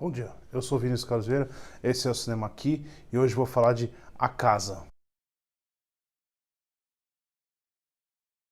Bom dia, eu sou Vinícius Carlos Vieira, esse é o Cinema Aqui e hoje vou falar de A Casa.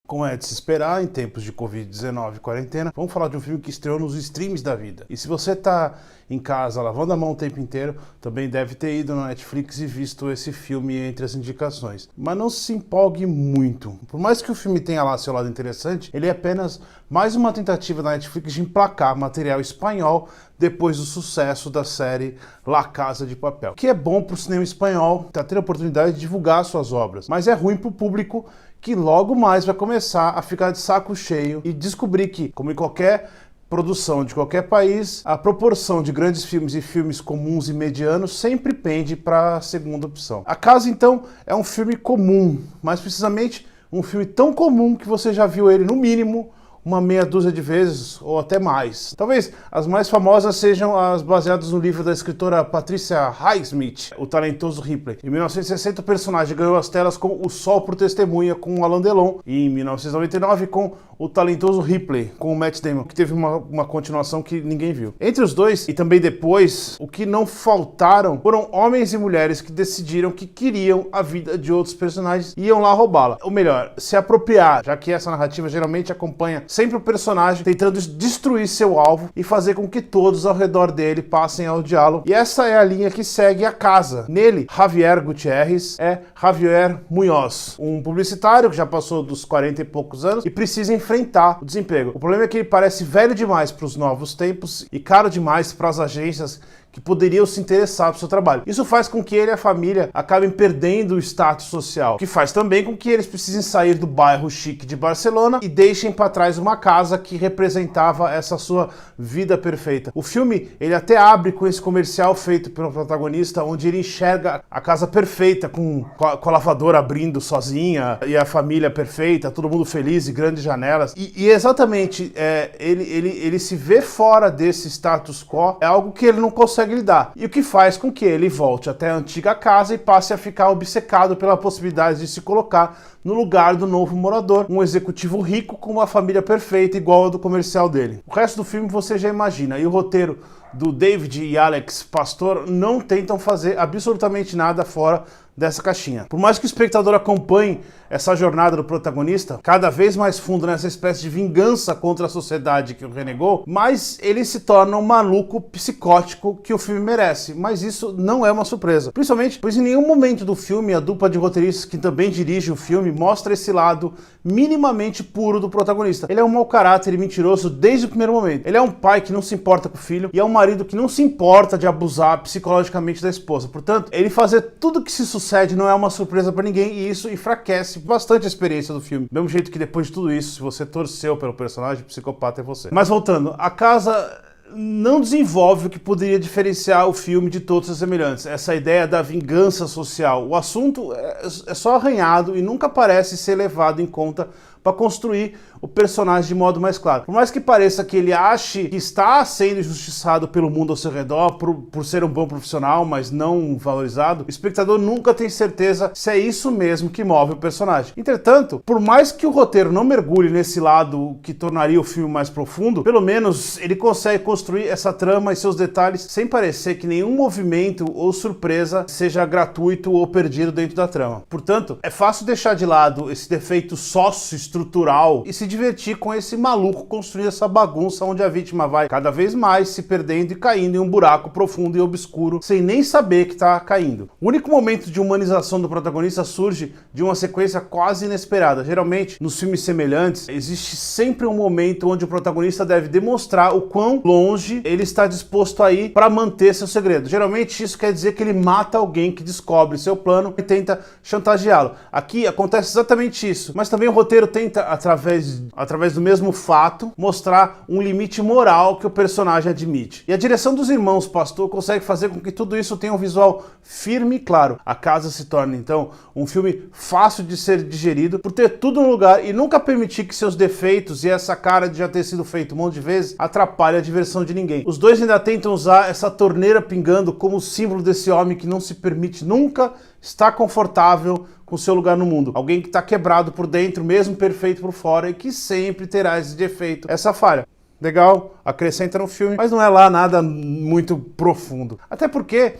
Como é de se esperar, em tempos de Covid-19 e quarentena, vamos falar de um filme que estreou nos streams da vida. E se você está em casa lavando a mão o tempo inteiro, também deve ter ido na Netflix e visto esse filme entre as indicações. Mas não se empolgue muito. Por mais que o filme tenha lá seu lado interessante, ele é apenas mais uma tentativa da Netflix de emplacar material espanhol depois do sucesso da série La Casa de Papel. O que é bom para o cinema espanhol, tá tendo a oportunidade de divulgar suas obras, mas é ruim para o público que logo mais vai começar a ficar de saco cheio e descobrir que, como em qualquer produção de qualquer país, a proporção de grandes filmes e filmes comuns e medianos sempre pende para a segunda opção. A Casa, então, é um filme comum, mais precisamente um filme tão comum que você já viu ele, no mínimo, uma meia dúzia de vezes ou até mais. Talvez as mais famosas sejam as baseadas no livro da escritora Patricia Highsmith, O Talentoso Ripley. Em 1960, o personagem ganhou as telas com O Sol por Testemunha, com Alain Delon, e em 1999 com O Talentoso Ripley, com o Matt Damon, que teve uma continuação que ninguém viu. Entre os dois, e também depois, o que não faltaram foram homens e mulheres que decidiram que queriam a vida de outros personagens e iam lá roubá-la. Ou melhor, se apropriar, já que essa narrativa geralmente acompanha sempre o personagem tentando destruir seu alvo e fazer com que todos ao redor dele passem ao diálogo. E essa é a linha que segue A Casa. Nele, Javier Gutierrez é Javier Muñoz, um publicitário que já passou dos 40 e poucos anos e precisa enfrentar o desemprego. O problema é que ele parece velho demais para os novos tempos e caro demais para as agências que poderiam se interessar pelo seu trabalho. Isso faz com que ele e a família acabem perdendo o status social, que faz também com que eles precisem sair do bairro chique de Barcelona e deixem para trás uma casa que representava essa sua vida perfeita. O filme, ele até abre com esse comercial feito pelo protagonista, onde ele enxerga a casa perfeita, com a lavadora abrindo sozinha, e a família perfeita, todo mundo feliz e grandes janelas. E exatamente, ele se vê fora desse status quo, é algo que ele não consegue lidar. E o que faz com que ele volte até a antiga casa e passe a ficar obcecado pela possibilidade de se colocar no lugar do novo morador, um executivo rico com uma família perfeita igual a do comercial dele. O resto do filme você já imagina, e o roteiro do David e Alex Pastor não tentam fazer absolutamente nada fora dessa caixinha. Por mais que o espectador acompanhe essa jornada do protagonista, cada vez mais fundo nessa espécie de vingança contra a sociedade que o renegou, mais ele se torna um maluco psicótico que o filme merece. Mas isso não é uma surpresa. Principalmente pois em nenhum momento do filme a dupla de roteiristas que também dirige o filme mostra esse lado minimamente puro do protagonista. Ele é um mau caráter e mentiroso desde o primeiro momento. Ele é um pai que não se importa com o filho e é um marido que não se importa de abusar psicologicamente da esposa. Portanto, ele fazer tudo que se sucede não é uma surpresa para ninguém e isso enfraquece bastante a experiência do filme. Do mesmo jeito que depois de tudo isso, se você torceu pelo personagem, o psicopata é você. Mas voltando, A Casa não desenvolve o que poderia diferenciar o filme de todos os semelhantes. Essa ideia da vingança social. O assunto é só arranhado e nunca parece ser levado em conta para construir o personagem de modo mais claro. Por mais que pareça que ele ache que está sendo injustiçado pelo mundo ao seu redor por ser um bom profissional, mas não valorizado, o espectador nunca tem certeza se é isso mesmo que move o personagem. Entretanto, por mais que o roteiro não mergulhe nesse lado que tornaria o filme mais profundo, pelo menos ele consegue construir essa trama e seus detalhes sem parecer que nenhum movimento ou surpresa seja gratuito ou perdido dentro da trama. Portanto, é fácil deixar de lado esse defeito sócio-estrutural e se divertir com esse maluco construir essa bagunça onde a vítima vai cada vez mais se perdendo e caindo em um buraco profundo e obscuro sem nem saber que está caindo. O único momento de humanização do protagonista surge de uma sequência quase inesperada. Geralmente, nos filmes semelhantes, existe sempre um momento onde o protagonista deve demonstrar o quão longe ele está disposto a ir para manter seu segredo. Geralmente isso quer dizer que ele mata alguém que descobre seu plano e tenta chantageá-lo. Aqui acontece exatamente isso, mas também o roteiro tenta, através do mesmo fato, mostrar um limite moral que o personagem admite. E a direção dos irmãos Pastor consegue fazer com que tudo isso tenha um visual firme e claro. A Casa se torna, então, um filme fácil de ser digerido por ter tudo no lugar e nunca permitir que seus defeitos e essa cara de já ter sido feito um monte de vezes atrapalhe a diversão de ninguém. Os dois ainda tentam usar essa torneira pingando como símbolo desse homem que não se permite nunca estar confortável com seu lugar no mundo. Alguém que está quebrado por dentro, mesmo perfeito por fora, e que sempre terá esse defeito, essa falha. legal, acrescenta no filme, mas não é lá nada muito profundo. Até porque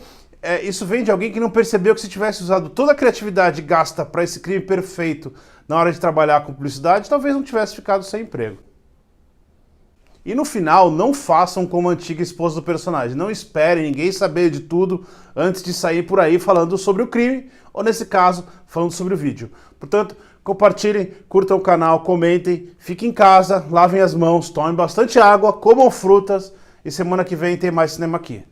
isso vem de alguém que não percebeu que se tivesse usado toda a criatividade gasta para esse crime perfeito na hora de trabalhar com publicidade, talvez não tivesse ficado sem emprego. E no final, não façam como a antiga esposa do personagem. Não esperem ninguém saber de tudo antes de sair por aí falando sobre o crime, ou nesse caso, falando sobre o vídeo. Portanto, compartilhem, curtam o canal, comentem, fiquem em casa, lavem as mãos, tomem bastante água, comam frutas e semana que vem tem mais cinema aqui.